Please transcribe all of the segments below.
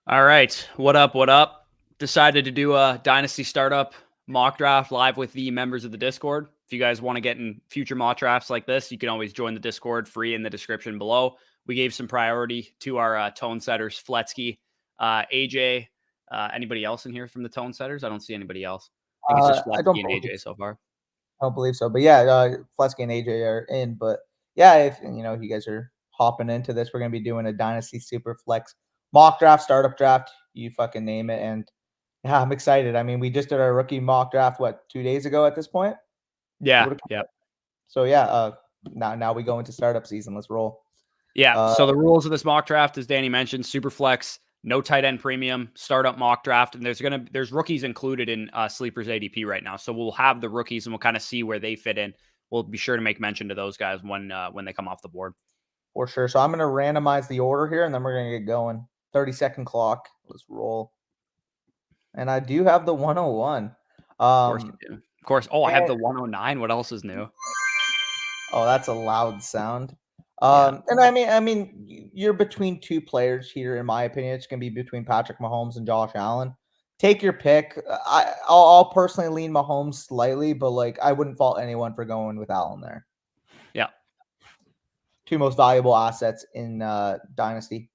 All right. What up? What up? Decided to do a Dynasty Startup mock draft live with the members of the Discord. If you guys want to get in future mock drafts like this, you can always join the Discord free in the description below. We gave some priority to our tone setters, Fletsky, AJ. Anybody else in here from the tone setters? I don't see anybody else. I think it's just I don't Fletsky and believe AJ so far. I don't believe so, but yeah, Flesky and AJ are in. But yeah, if you guys are hopping into this, we're gonna be doing a Dynasty Superflex mock draft, startup draft, you fucking name it. And yeah, I'm excited. I mean, we just did our rookie mock draft 2 days ago at this point. Yeah. Yeah. So yeah, now we go into startup season. Let's roll. Yeah. So the rules of this mock draft, as Danny mentioned, Superflex, no tight end premium, startup mock draft, and there's rookies included in Sleeper's ADP right now. So we'll have the rookies and we'll kind of see where they fit in. We'll be sure to make mention to those guys when they come off the board. For sure. So I'm gonna randomize the order here, and then we're gonna get going. 30-second clock. Let's roll. And I do have the 101. Of course you do. Of course. Oh, I have the 109. What else is new? Oh, that's a loud sound. Yeah. And I mean, you're between two players here, in my opinion. It's gonna be between Patrick Mahomes and Josh Allen. Take your pick. I'll personally lean Mahomes slightly, but like I wouldn't fault anyone for going with Allen there. Yeah. Two most valuable assets in Dynasty.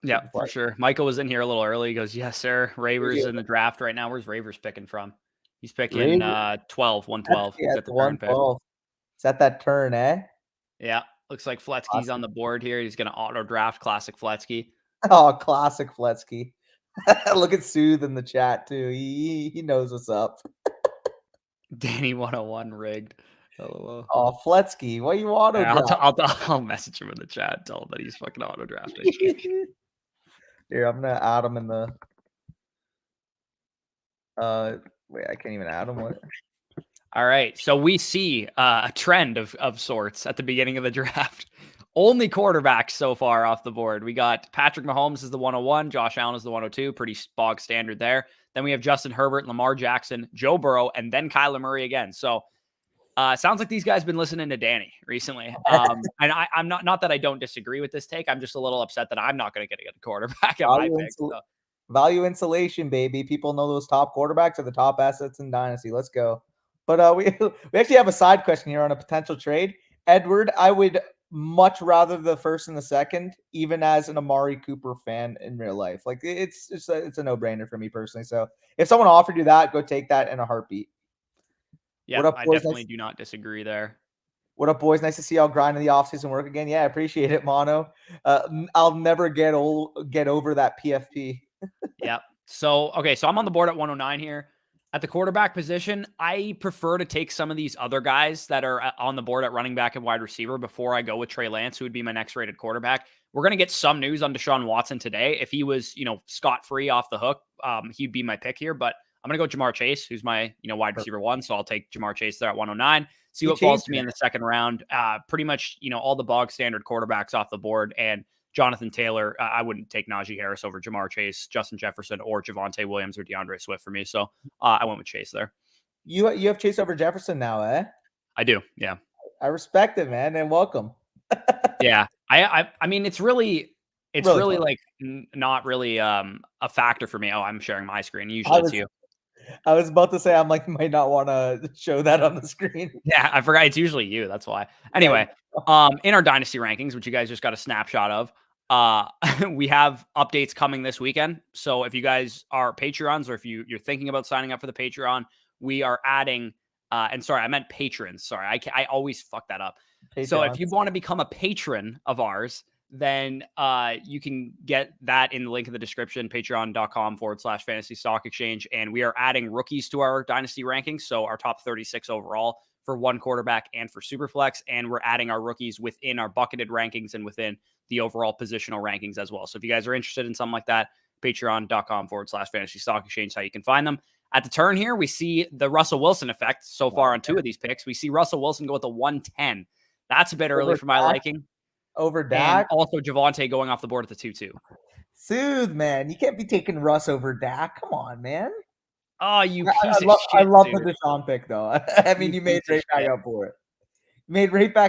Yeah, for sure. Michael was in here a little early. He goes, "Yes, sir. Ravers in the draft right now. Where's Ravers picking from? He's picking 112. Yeah, He's at the turn pick. 112. Is that that turn, eh? Yeah. Looks like Fletsky's on the board here. He's going to auto draft classic Fletsky. Oh, classic Fletsky. Look at Sooth in the chat too. He knows what's up. Danny 101 rigged. LOL. Oh, Fletsky, what you auto draft? I'll message him in the chat. Tell him that he's fucking auto drafting. Here, I'm gonna add him in the. Wait, I can't even add him. What? All right, so we see a trend of sorts at the beginning of the draft. Only quarterbacks so far off the board. We got Patrick Mahomes is the 101, Josh Allen is the 102, pretty bog standard there. Then we have Justin Herbert, Lamar Jackson, Joe Burrow, and then Kyler Murray again. So sounds like these guys been listening to Danny recently. And I'm not that I don't disagree with this take. I'm just a little upset that I'm not going to get a quarterback at my pick. So. Value insulation, baby. People know those top quarterbacks are the top assets in Dynasty. Let's go. But we actually have a side question here on a potential trade. Edward, I would much rather the first and the second, even as an Amari Cooper fan in real life. Like it's a no-brainer for me personally. So if someone offered you that, go take that in a heartbeat. Yeah, I definitely do not disagree there. What up, boys? Nice to see y'all grinding the offseason work again. Yeah, I appreciate it, Mono. I'll never get over that PFP. Yeah. So I'm on the board at 109 here. At the quarterback position, I prefer to take some of these other guys that are on the board at running back and wide receiver before I go with Trey Lance, who would be my next rated quarterback. We're going to get some news on Deshaun Watson today. If he was, scot-free off the hook, he'd be my pick here. But I'm going to go Jamar Chase, who's my, wide receiver one. So I'll take Jamar Chase there at 109. See what falls to me in the second round. Pretty much, all the bog standard quarterbacks off the board. And Jonathan Taylor, I wouldn't take Najee Harris over Jamar Chase, Justin Jefferson, or Javonte Williams or DeAndre Swift for me. So I went with Chase there. You have Chase over Jefferson now, eh? I do, yeah. I respect it, man, and welcome. Yeah, I mean, it's really like not really a factor for me. Oh, I'm sharing my screen. Usually it's you. I was about to say I'm like might not want to show that on the screen. Yeah, I forgot it's usually you. That's why. Anyway, in our dynasty rankings, which you guys just got a snapshot of, we have updates coming this weekend. So if you guys are Patreons or if you're thinking about signing up for the Patreon, we are adding. And sorry, I meant patrons. Sorry, I always fuck that up. Patreons. So if you want to become a patron of ours, then you can get that in the link in the description, patreon.com/fantasy stock exchange. And we are adding rookies to our dynasty rankings. So our top 36 overall for one quarterback and for Superflex. And we're adding our rookies within our bucketed rankings and within the overall positional rankings as well. So if you guys are interested in something like that, patreon.com/fantasy stock exchange, how you can find them. At the turn here, we see the Russell Wilson effect so far on two of these picks. We see Russell Wilson go with a 110. That's a bit early for my liking. Over Dak. And also Javonte going off the board at the 2-2. Sooth, man. You can't be taking Russ over Dak. Come on, man. Oh, you piece of shit. I love the Deshaun pick, though. I mean, you made right back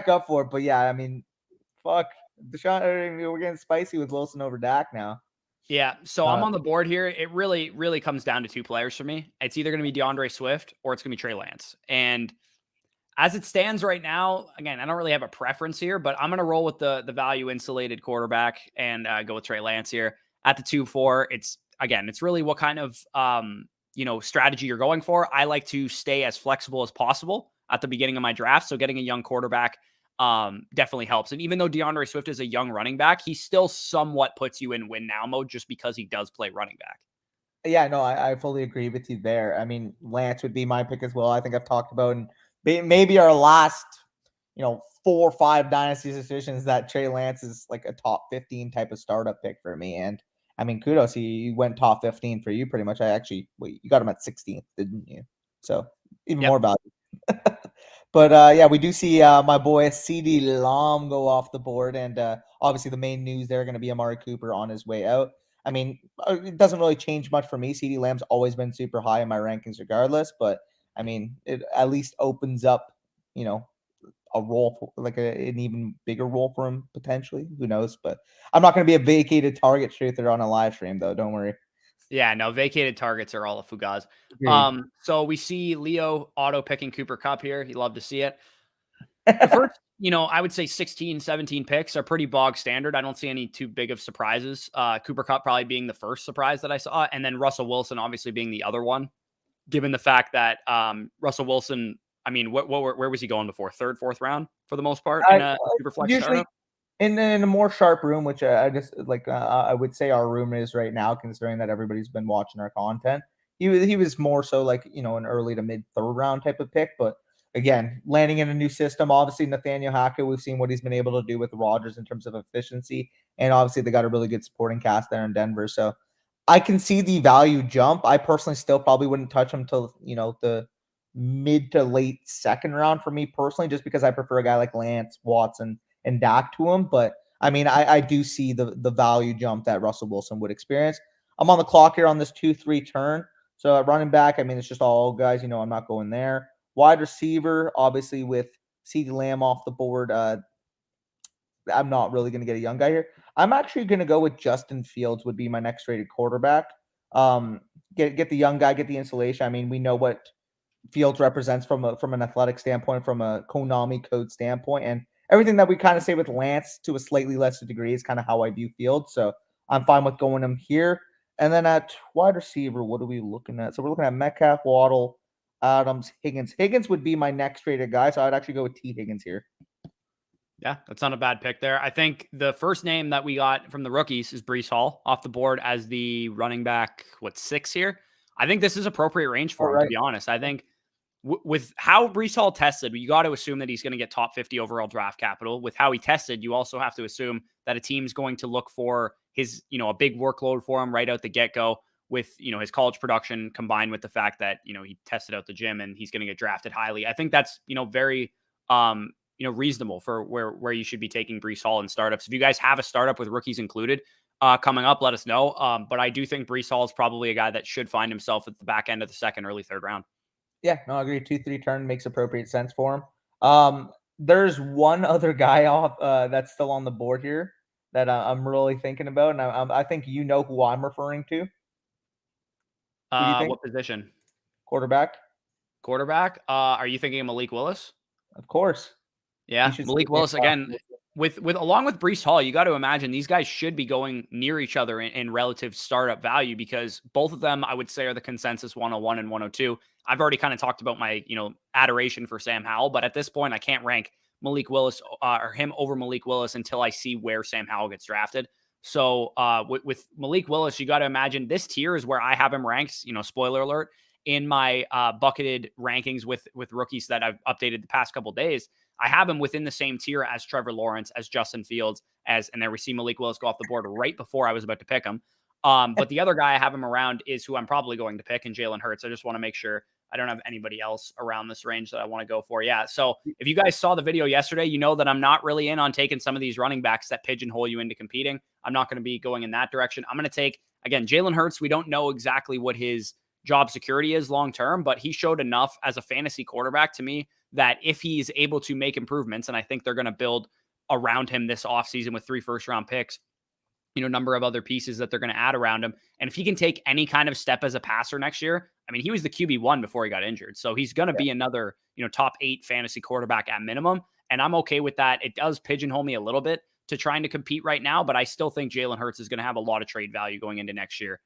up for it. But yeah, I mean, fuck. Deshaun, we're getting spicy with Wilson over Dak now. Yeah, so I'm Uh, on the board here. It really, really comes down to two players for me. It's either going to be DeAndre Swift or it's going to be Trey Lance. And as it stands right now, again, I don't really have a preference here, but I'm going to roll with the value insulated quarterback and go with Trey Lance here at the 2-4. It's really what kind of strategy you're going for. I like to stay as flexible as possible at the beginning of my draft, so getting a young quarterback definitely helps. And even though DeAndre Swift is a young running back, he still somewhat puts you in win now mode just because he does play running back. Yeah, no, I fully agree with you there. I mean, Lance would be my pick as well. I think I've talked about in maybe our last, 4 or 5 dynasty decisions that Trey Lance is like a top 15 type of startup pick for me. And I mean, kudos, he went top 15 for you pretty much. You got him at 16th, didn't you? So even Yep. more value. But yeah, we do see my boy CD Lamb go off the board, and obviously the main news there going to be Amari Cooper on his way out. I mean, it doesn't really change much for me. CD Lamb's always been super high in my rankings, regardless. But I mean, it at least opens up, a role for, like an even bigger role for him potentially. Who knows? But I'm not going to be a vacated target truther on a live stream, though. Don't worry. Yeah, no, vacated targets are all a fugaz. Agreed. So we see Leo auto picking Cooper Cup here. You love to see it. The first, I would say 16, 17 picks are pretty bog standard. I don't see any too big of surprises. Cooper Cup probably being the first surprise that I saw, and then Russell Wilson obviously being the other one, given the fact that Russell Wilson, I mean, where was he going before? Third, fourth round for the most part in I a super flex usually startup? in a more sharp room, which I just like, I would say our room is right now, considering that everybody's been watching our content. He was more so like, an early to mid third round type of pick, but again, landing in a new system. Obviously, Nathaniel Hackett, we've seen what he's been able to do with Rodgers in terms of efficiency, and obviously they got a really good supporting cast there in Denver. So I can see the value jump. I personally still probably wouldn't touch him till the mid to late second round for me personally, just because I prefer a guy like Lance, Watson, and Dak to him. But I mean, I do see the value jump that Russell Wilson would experience. I'm on the clock here on this 2-3 turn. So at running back, I mean, it's just all guys. I'm not going there. Wide receiver, obviously with CeeDee Lamb off the board. I'm not really going to get a young guy here. I'm actually going to go with Justin Fields. Would be my next rated quarterback. Um, get the young guy, get the insulation. I mean, we know what Fields represents from an athletic standpoint, from a Konami code standpoint, and everything that we kind of say with Lance to a slightly lesser degree is kind of how I view Fields. So I'm fine with going him here. And then at wide receiver, what are we looking at? So we're looking at Metcalf, Waddle, Adams, Higgins. Higgins would be my next rated guy, so I'd actually go with T. Higgins here. Yeah, that's not a bad pick there. I think the first name that we got from the rookies is Brees Hall off the board as the running back, 6 here. I think this is appropriate range All for him, to right. be honest. I think with how Brees Hall tested, you got to assume that he's going to get top 50 overall draft capital. With how he tested, you also have to assume that a team's going to look for his, a big workload for him right out the get-go with, his college production combined with the fact that, he tested out the gym and he's going to get drafted highly. I think that's, very, reasonable for where you should be taking Brees Hall in startups. If you guys have a startup with rookies included coming up, let us know. But I do think Brees Hall is probably a guy that should find himself at the back end of the second, early third round. Yeah, no, I agree. 2-3 turn makes appropriate sense for him. There's one other guy off that's still on the board here that I'm really thinking about, and I think you know who I'm referring to. Who do you think? What position? Quarterback, Quarterback? Are you thinking of Malik Willis? of course. He Yeah, should Malik stay Willis again. With along with Brees Hall, you got to imagine these guys should be going near each other in relative startup value because both of them, I would say, are the consensus 101 and 102. I've already kind of talked about my adoration for Sam Howell, but at this point, I can't rank Malik Willis or him over Malik Willis until I see where Sam Howell gets drafted. So with Malik Willis, you got to imagine this tier is where I have him ranked. Spoiler alert, in my bucketed rankings with rookies that I've updated the past couple days. I have him within the same tier as Trevor Lawrence, as Justin Fields, and then we see Malik Willis go off the board right before I was about to pick him. But the other guy I have him around is who I'm probably going to pick, in Jalen Hurts. I just want to make sure I don't have anybody else around this range that I want to go for. Yeah. So if you guys saw the video yesterday, you know that I'm not really in on taking some of these running backs that pigeonhole you into competing. I'm not going to be going in that direction. I'm going to take, again, Jalen Hurts. We don't know exactly what his job security is long term, but he showed enough as a fantasy quarterback to me that if he's able to make improvements, and I think they're going to build around him this offseason with 3 first-round picks, number of other pieces that they're going to add around him. And if he can take any kind of step as a passer next year, I mean, he was the QB1 before he got injured. So he's going to be another, top 8 fantasy quarterback at minimum. And I'm okay with that. It does pigeonhole me a little bit to trying to compete right now, but I still think Jalen Hurts is going to have a lot of trade value going into next year.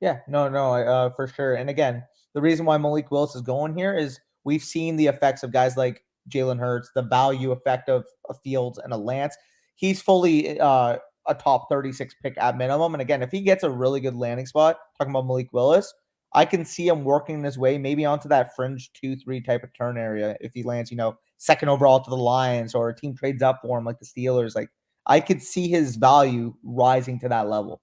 Yeah, no, for sure. And again, the reason why Malik Willis is going here is we've seen the effects of guys like Jalen Hurts, the value effect of a Fields and a Lance. He's fully a top 36 pick at minimum. And again, if he gets a really good landing spot, talking about Malik Willis, I can see him working his way maybe onto that fringe 2-3 type of turn area if he lands, second overall to the Lions or a team trades up for him like the Steelers. Like I could see his value rising to that level.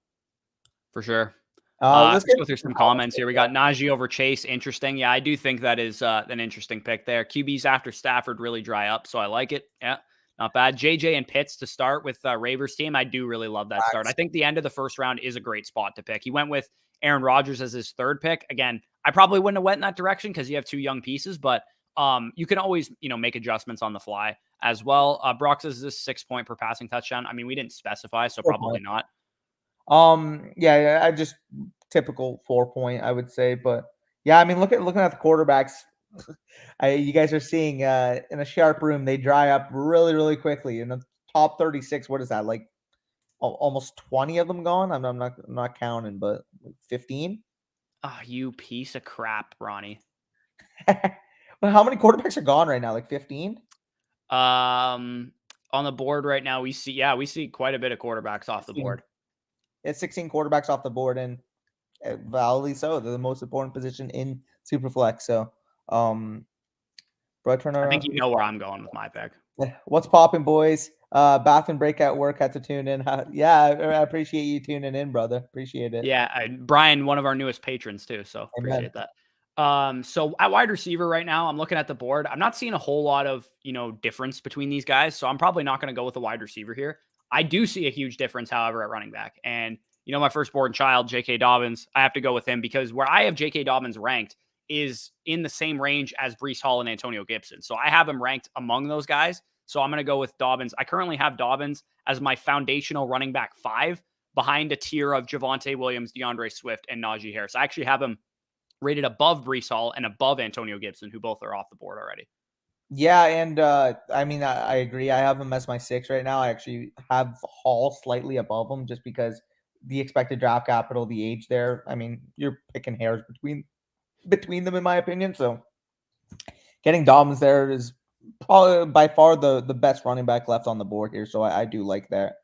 For sure. Let's Let's get go through some comments here. We got Najee over Chase. Interesting. Yeah, I do think that is an interesting pick there. QBs after Stafford really dry up, so I like it. Yeah, not bad. JJ and Pitts to start with Ravers team. I do really love that start. I think the end of the first round is a great spot to pick. He went with Aaron Rodgers as his third pick. Again, I probably wouldn't have went in that direction because you have 2 young pieces, but you can always, make adjustments on the fly as well. Brock says this 6 point per passing touchdown. I mean, we didn't specify, so probably not. Yeah, I just typical 4 point, I would say, but yeah, I mean, looking at the quarterbacks, you guys are seeing in a sharp room, they dry up really, really quickly. In the top 36, what is that like? Almost 20 of them gone. I'm not counting, but 15. Oh, you piece of crap, Ronnie. Well, how many quarterbacks are gone right now? Like 15? On the board right now, we see quite a bit of quarterbacks off the board. It's 16 quarterbacks off the board, and validly so. They're the most important position in Superflex. So, I think you know where I'm going with my pick. What's popping, boys? Bath and breakout work had to tune in. Yeah, I appreciate you tuning in, brother. Appreciate it. Yeah, Brian, one of our newest patrons too, so appreciate that. So at wide receiver right now, I'm looking at the board. I'm not seeing a whole lot of, difference between these guys, so I'm probably not going to go with a wide receiver here. I do see a huge difference, however, at running back. And, my firstborn child, J.K. Dobbins, I have to go with him because where I have J.K. Dobbins ranked is in the same range as Breece Hall and Antonio Gibson. So I have him ranked among those guys. So I'm going to go with Dobbins. I currently have Dobbins as my foundational running back 5 behind a tier of Javonte Williams, DeAndre Swift, and Najee Harris. I actually have him rated above Breece Hall and above Antonio Gibson, who both are off the board already. Yeah, and I mean, I agree. I have him as my 6 right now. I actually have Hall slightly above him just because the expected draft capital, the age there. I mean, you're picking hairs between them, in my opinion. So getting Dobbins there is probably by far the best running back left on the board here. So I do like that.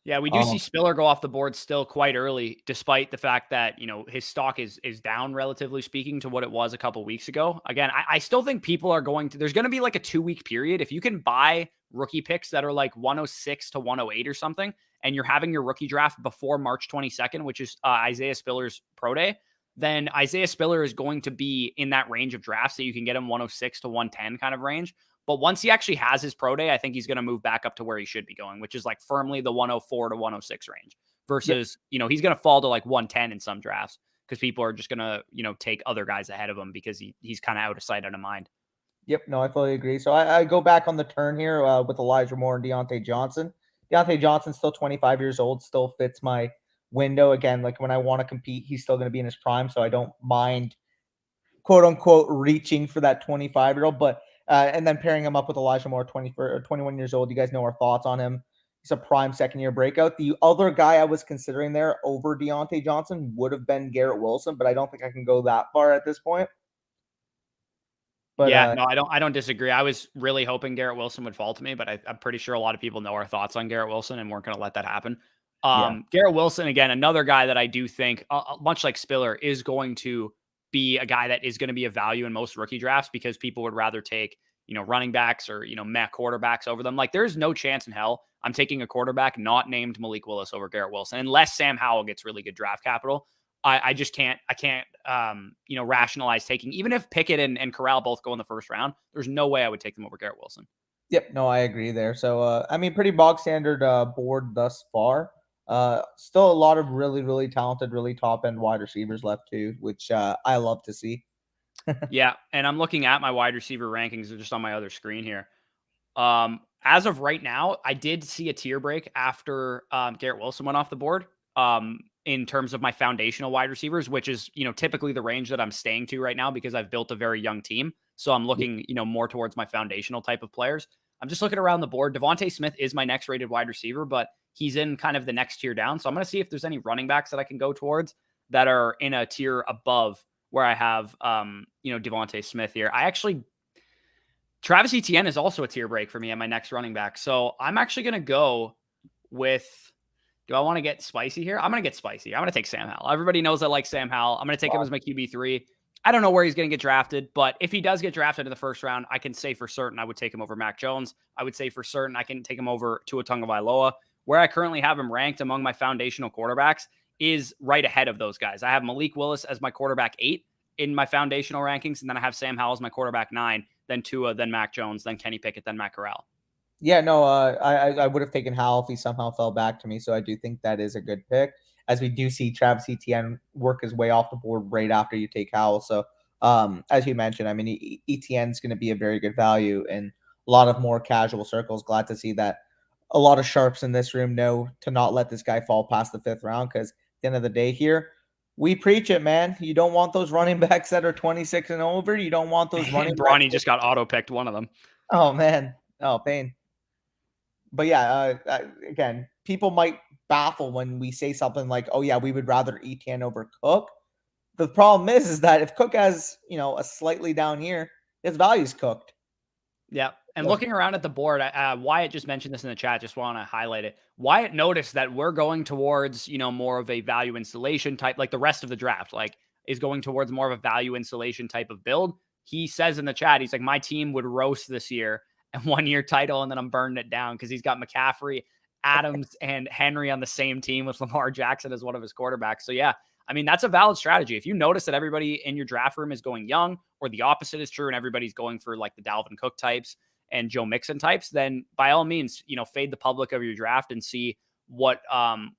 Yeah, we do see Spiller go off the board still quite early, despite the fact that, his stock is down, relatively speaking, to what it was a couple weeks ago. Again, I still think people are there's going to be like a 2-week period. If you can buy rookie picks that are like 106 to 108 or something, and you're having your rookie draft before March 22nd, which is Isaiah Spiller's pro day, then Isaiah Spiller is going to be in that range of drafts that you can get him 106 to 110 kind of range. But once he actually has his pro day, I think he's going to move back up to where he should be going, which is like firmly the 104 to 106 range versus, he's going to fall to like 110 in some drafts because people are just going to, take other guys ahead of him because he's kind of out of sight, out of mind. Yep. No, I fully agree. So I go back on the turn here with Elijah Moore and Deontay Johnson. Deontay Johnson's still 25 years old, still fits my window. Again, like when I want to compete, he's still going to be in his prime. So I don't mind, quote unquote, reaching for that 25-year-old. But and then pairing him up with Elijah Moore, 21 years old. You guys know our thoughts on him. He's a prime second-year breakout. The other guy I was considering there over Deontay Johnson would have been Garrett Wilson, but I don't think I can go that far at this point. But yeah, no, I don't disagree. I was really hoping Garrett Wilson would fall to me, but I'm pretty sure a lot of people know our thoughts on Garrett Wilson and weren't going to let that happen. Garrett Wilson, again, another guy that I do think, much like Spiller, is going to be a guy that is going to be a value in most rookie drafts because people would rather take, running backs or, meh quarterbacks over them. Like there's no chance in hell I'm taking a quarterback not named Malik Willis over Garrett Wilson, unless Sam Howell gets really good draft capital. I just can't, rationalize taking, even if Pickett and Corral both go in the first round, there's no way I would take them over Garrett Wilson. Yep. No, I agree there. So, I mean, pretty bog standard board thus far. Still a lot of really, really talented, really top end wide receivers left too, which I love to see. Yeah. And I'm looking at my wide receiver rankings just on my other screen here. as of right now, I did see a tier break after Garrett Wilson went off the board. In terms of my foundational wide receivers, which is, typically the range that I'm staying to right now because I've built a very young team. So I'm looking, more towards my foundational type of players. I'm just looking around the board. Devontae Smith is my next rated wide receiver, but he's in kind of the next tier down. So I'm going to see if there's any running backs that I can go towards that are in a tier above where I have, Devontae Smith here. Travis Etienne is also a tier break for me at my next running back. So I'm actually going to go with, do I want to get spicy here? I'm going to get spicy. I'm going to take Sam Howell. Everybody knows I like Sam Howell. I'm going to take him as my QB3. I don't know where he's going to get drafted, but if he does get drafted in the first round, I can say for certain I would take him over Mac Jones. I would say for certain I can take him over Tua Tagovailoa. Where I currently have him ranked among my foundational quarterbacks is right ahead of those guys. I have Malik Willis as my quarterback 8 in my foundational rankings, and then I have Sam Howell as my quarterback 9, then Tua, then Mac Jones, then Kenny Pickett, then Matt Corral. Yeah, no, I would have taken Howell if he somehow fell back to me. So I do think that is a good pick, as we do see Travis Etienne work his way off the board right after you take Howell. So as you mentioned, I mean, Etienne's going to be a very good value in a lot of more casual circles. Glad to see that a lot of sharps in this room know to not let this guy fall past the 5th round, because at the end of the day here, we preach it, man. You don't want those running backs that are 26 and over. You don't want those running Bronny backs. just got auto-picked one of them. Oh, man. Oh, pain. But yeah, again, people might baffle when we say something like, "Oh yeah, we would rather Etienne over Cook." The problem is that if Cook has, a slightly down year, his value's cooked. Yeah. And looking around at the board, Wyatt just mentioned this in the chat. Just want to highlight it. Wyatt noticed that we're going towards, more of a value installation type, like the rest of the draft, like is going towards more of a value installation type of build. He says in the chat, he's like, my team would roast this year and 1-year title, and then I'm burning it down because he's got McCaffrey, Adams, and Henry on the same team with Lamar Jackson as one of his quarterbacks. So yeah, I mean, that's a valid strategy. If you notice that everybody in your draft room is going young, or the opposite is true and everybody's going for like the Dalvin Cook types and Joe Mixon types, then by all means, fade the public of your draft and see what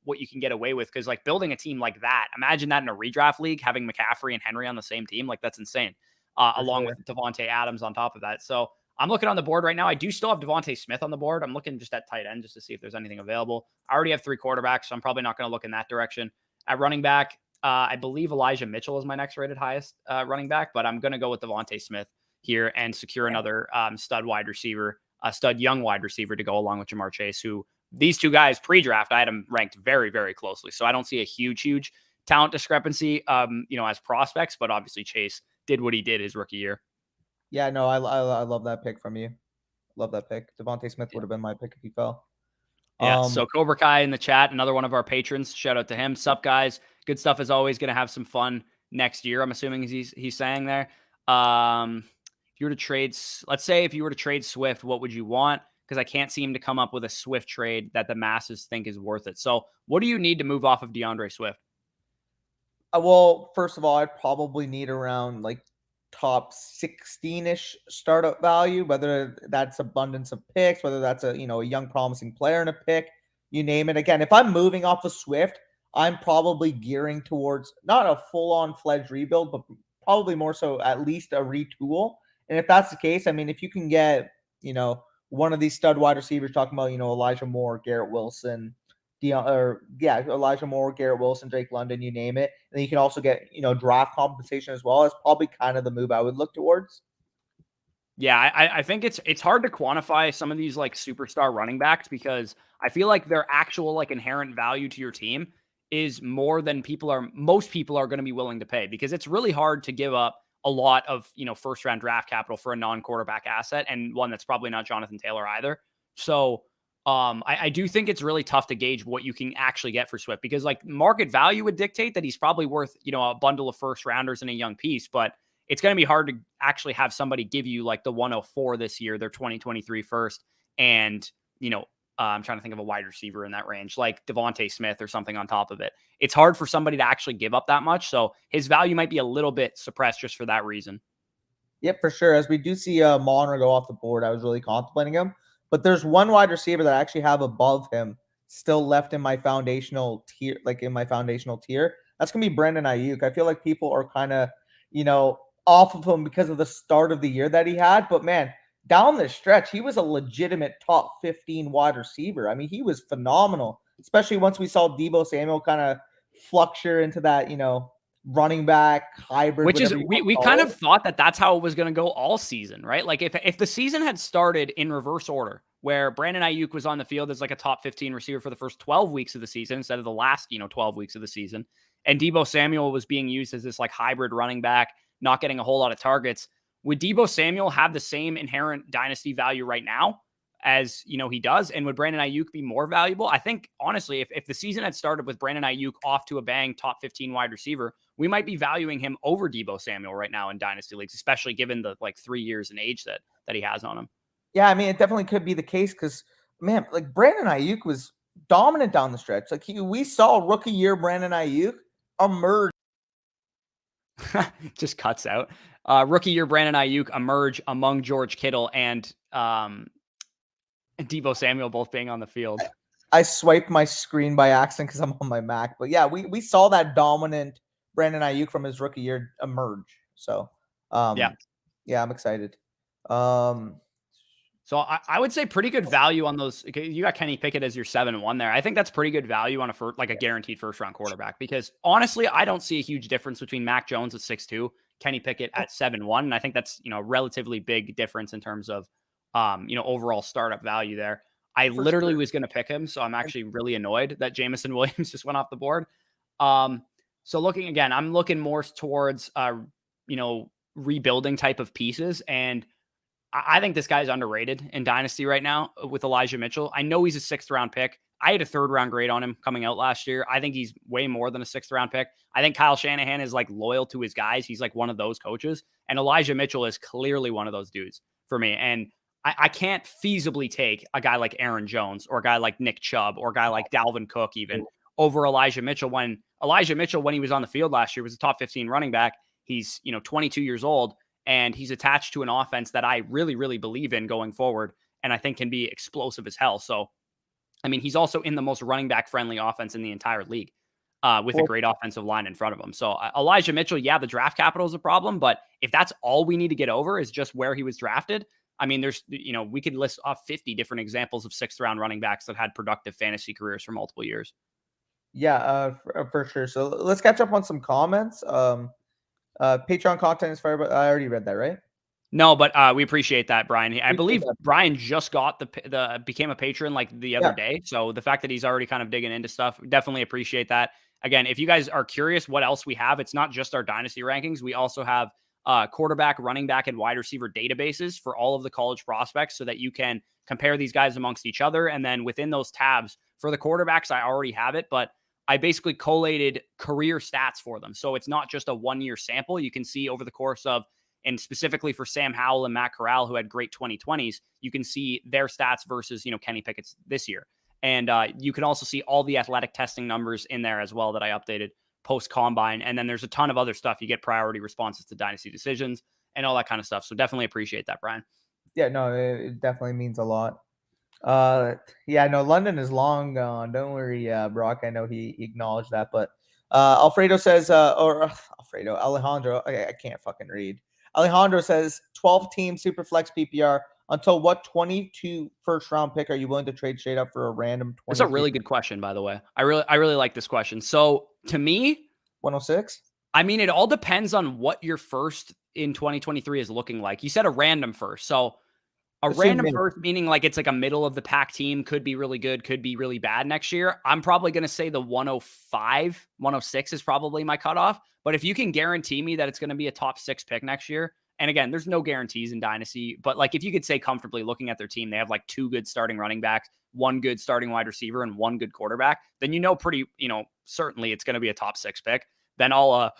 you can get away with. Because like building a team like that, imagine that in a redraft league, having McCaffrey and Henry on the same team, like that's insane. Along with Devontae Adams on top of that. So I'm looking on the board right now. I do still have Devontae Smith on the board. I'm looking just at tight end just to see if there's anything available. I already have 3 quarterbacks, so I'm probably not going to look in that direction. At running back, I believe Elijah Mitchell is my next rated highest running back, but I'm going to go with Devontae Smith here and secure another stud young wide receiver to go along with Jamar Chase, who these 2 guys pre-draft, I had them ranked very, very closely. So I don't see a huge talent discrepancy, as prospects, but obviously Chase did what he did his rookie year. Yeah, no, I love that pick from you. Love that pick. Devontae Smith would have been my pick if he fell. Yeah, so Cobra Kai in the chat, another one of our patrons. Shout out to him. Sup, guys? Good stuff as always. Going to have some fun next year, I'm assuming he's saying there. If you were to trade, let's say if you were to trade Swift, what would you want? Because I can't seem to come up with a Swift trade that the masses think is worth it. So what do you need to move off of DeAndre Swift? Well, first of all, I'd probably need around like top 16-ish startup value, whether that's abundance of picks, whether that's a young promising player in a pick, you name it. Again, if I'm moving off of Swift, I'm probably gearing towards not a full-on fledged rebuild, but probably more so at least a retool. And if that's the case, I mean, if you can get, one of these stud wide receivers, talking about, Elijah Moore, Garrett Wilson, Elijah Moore, Garrett Wilson, Drake London, you name it. And then you can also get, draft compensation as well. It's probably kind of the move I would look towards. Yeah, I think it's hard to quantify some of these like superstar running backs, because I feel like their actual like inherent value to your team is more than most people are going to be willing to pay, because it's really hard to give up a lot of, first round draft capital for a non-quarterback asset, and one that's probably not Jonathan Taylor either. So I do think it's really tough to gauge what you can actually get for Swift, because like market value would dictate that he's probably worth, a bundle of first rounders and a young piece, but it's going to be hard to actually have somebody give you like the 104 this year, their 2023 first. And, I'm trying to think of a wide receiver in that range, like Devontae Smith or something on top of it. It's hard for somebody to actually give up that much. So his value might be a little bit suppressed just for that reason. Yep, for sure. As we do see Monra go off the board, I was really contemplating him. But there's one wide receiver that I actually have above him still left in my foundational tier, That's going to be Brandon Ayuk. I feel like people are kind of, off of him because of the start of the year that he had. But man, down the stretch, he was a legitimate top 15 wide receiver. I mean, he was phenomenal, especially once we saw Deebo Samuel kind of fluctuate into that, running back hybrid, Which is, whatever you want to we kind call of it. thought that that's how it was going to go all season, right? Like if the season had started in reverse order, where Brandon Ayuk was on the field as like a top 15 receiver for the first 12 weeks of the season instead of the last, 12 weeks of the season, and Deebo Samuel was being used as this like hybrid running back, not getting a whole lot of targets, would Deebo Samuel have the same inherent dynasty value right now as he does? And would Brandon Ayuk be more valuable? I think honestly, if the season had started with Brandon Ayuk off to a bang, top 15 wide receiver, we might be valuing him over Deebo Samuel right now in dynasty leagues, especially given the like 3 years in age that he has on him. Yeah, I mean, it definitely could be the case because, man, like Brandon Ayuk was dominant down the stretch. Like we saw rookie year Brandon Ayuk emerge. Just cuts out. Rookie year Brandon Ayuk emerge among George Kittle and Deebo Samuel both being on the field. I swiped my screen by accident because I'm on my Mac. But yeah, we saw that dominant Brandon Ayuk from his rookie year emerge. So yeah, I'm excited. So I would say pretty good value on those. You got Kenny Pickett as your 7-1 there. I think that's pretty good value on a guaranteed first round quarterback, because honestly, I don't see a huge difference between Mac Jones at 6'2", Kenny Pickett at 7-1. And I think that's, relatively big difference in terms of, overall startup value there. I literally was going to pick him. So I'm actually really annoyed that Jameson Williams just went off the board. So looking again, I'm looking more towards, rebuilding type of pieces. And I think this guy's underrated in Dynasty right now with Elijah Mitchell. I know he's a 6th round pick. I had a 3rd round grade on him coming out last year. I think he's way more than a 6th round pick. I think Kyle Shanahan is like loyal to his guys. He's like one of those coaches. And Elijah Mitchell is clearly one of those dudes for me. And I can't feasibly take a guy like Aaron Jones or a guy like Nick Chubb or a guy like Dalvin Cook even over Elijah Mitchell, when he was on the field last year, was a top 15 running back. He's, 22 years old. And he's attached to an offense that I really, really believe in going forward, and I think can be explosive as hell. So, I mean, he's also in the most running back friendly offense in the entire league with a great offensive line in front of him. So Elijah Mitchell, yeah, the draft capital is a problem, but if that's all we need to get over is just where he was drafted, I mean, there's, we could list off 50 different examples of 6th round running backs that had productive fantasy careers for multiple years. Yeah, for sure. So let's catch up on some comments. Patreon content is fire, but I already read that, right? No, but we appreciate that, Brian. I believe Brian just got became a patron like the other day. So the fact that he's already kind of digging into stuff, definitely appreciate that. Again, if you guys are curious what else we have, it's not just our dynasty rankings. We also have quarterback, running back, and wide receiver databases for all of the college prospects so that you can compare these guys amongst each other. And then within those tabs for the quarterbacks, I already have it, but I basically collated career stats for them. So it's not just a 1-year sample. You can see over the course of, and specifically for Sam Howell and Matt Corral, who had great 2020s, you can see their stats versus, Kenny Pickett's this year. And you can also see all the athletic testing numbers in there as well that I updated post combine. And then there's a ton of other stuff. You get priority responses to dynasty decisions and all that kind of stuff. So definitely appreciate that, Brian. Yeah, no, it definitely means a lot. Yeah, no, London is long gone. Don't worry, Brock. I know he acknowledged that, but Alfredo says, Alejandro, I can't fucking read. Alejandro says 12-team Superflex PPR. Until what 22 first round pick are you willing to trade straight up for a random 20? That's a really good question, by the way. I really like this question. So to me, 106. I mean, it all depends on what your first in 2023 is looking like. You said a random first. So a random first, meaning like it's like a middle of the pack team, could be really good, could be really bad next year. I'm probably going to say the 105, 106 is probably my cutoff. But if you can guarantee me that it's going to be a top 6 pick next year, and again, there's no guarantees in Dynasty, but like if you could say comfortably looking at their team, they have like 2 good starting running backs, 1 good starting wide receiver, and 1 good quarterback, then certainly it's going to be a top 6 pick. Then I'll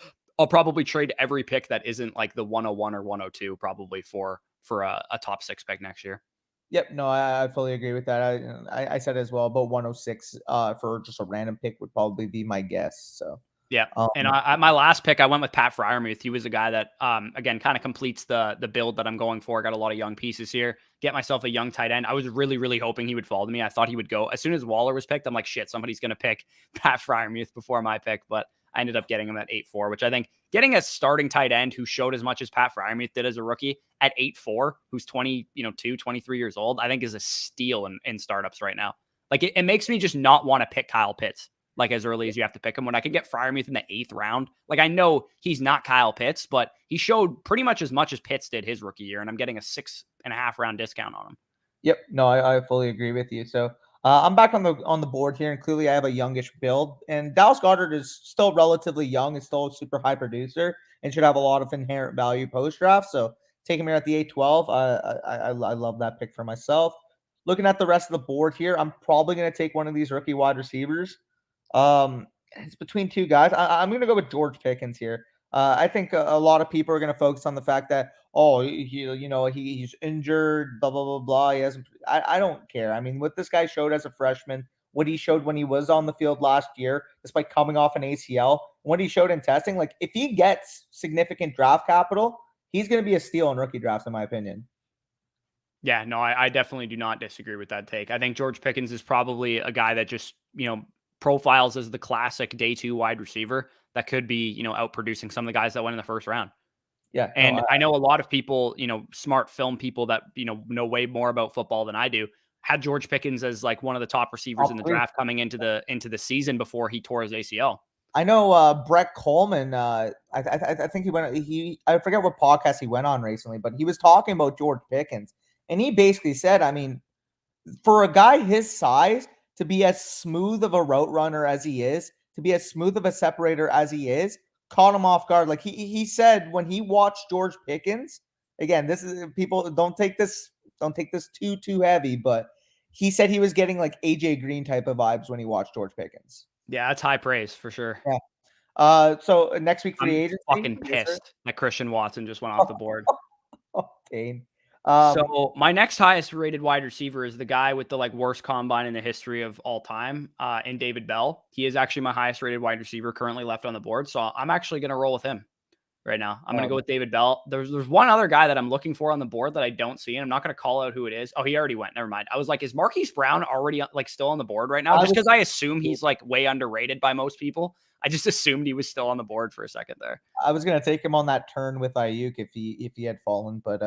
probably trade every pick that isn't like the 101 or 102 probably for a top 6 pick next year. Yep, no, I fully agree with that. I said as well, about 106 for just a random pick would probably be my guess. So yeah, and my last pick, I went with Pat Freiermuth. He was a guy that again kind of completes the build that I'm going for. I got a lot of young pieces here. Get myself a young tight end. I was really hoping he would fall to me. I thought he would go as soon as Waller was picked. I'm like, shit, somebody's gonna pick Pat Freiermuth before my pick, but I ended up getting him at 8-4, which I think getting a starting tight end who showed as much as Pat Freiermuth did as a rookie at 8-4, who's 23 years old, I think is a steal in startups right now. Like it makes me just not want to pick Kyle Pitts like as early as you have to pick him. When I can get Freiermuth in the 8th round, like I know he's not Kyle Pitts, but he showed pretty much as Pitts did his rookie year, and I'm getting a 6.5 round discount on him. Yep. No, I fully agree with you. So I'm back on the board here, and clearly I have a youngish build. And Dallas Goedert is still relatively young, and still a super high producer, and should have a lot of inherent value post draft. So take him here at the 8-12. I love that pick for myself. Looking at the rest of the board here, I'm probably going to take one of these rookie wide receivers. It's between two guys. I'm going to go with George Pickens here. I think a lot of people are going to focus on the fact that, oh, he's injured, blah, blah, blah, blah. He hasn't. I don't care. I mean, what this guy showed as a freshman, what he showed when he was on the field last year, despite coming off an ACL, what he showed in testing, like if he gets significant draft capital, he's going to be a steal in rookie drafts, in my opinion. Yeah, no, I definitely do not disagree with that take. I think George Pickens is probably a guy that just, profiles as the classic day 2 wide receiver that could be, outproducing some of the guys that went in the first round. Yeah. And I know a lot of people, smart film people that, know way more about football than I do, had George Pickens as like one of the top receivers in the draft coming into the season before he tore his ACL. I know Brett Coleman. I think I forget what podcast he went on recently, but he was talking about George Pickens, and he basically said, I mean, for a guy his size to be as smooth of a route runner as he is, to be as smooth of a separator as he is, caught him off guard. Like he said when he watched George Pickens, again, this is people don't take this too heavy, but he said he was getting like AJ Green type of vibes when he watched George Pickens. Yeah, that's high praise for sure. Yeah. So next week free I'm agency. fucking pissed that Christian Watson just went off the board. Pain. So my next highest rated wide receiver is the guy with the worst combine in the history of all time, in David Bell. He is actually my highest rated wide receiver currently left on the board. So I'm actually going to roll with him right now. I'm going to go with David Bell. There's one other guy that I'm looking for on the board that I don't see, and I'm not going to call out who it is. Oh, he already went. Never mind. I was like, is Marquise Brown already still on the board right now? Just because I assume he's way underrated by most people. I just assumed he was still on the board for a second there. I was going to take him on that turn with Ayuk if he had fallen, but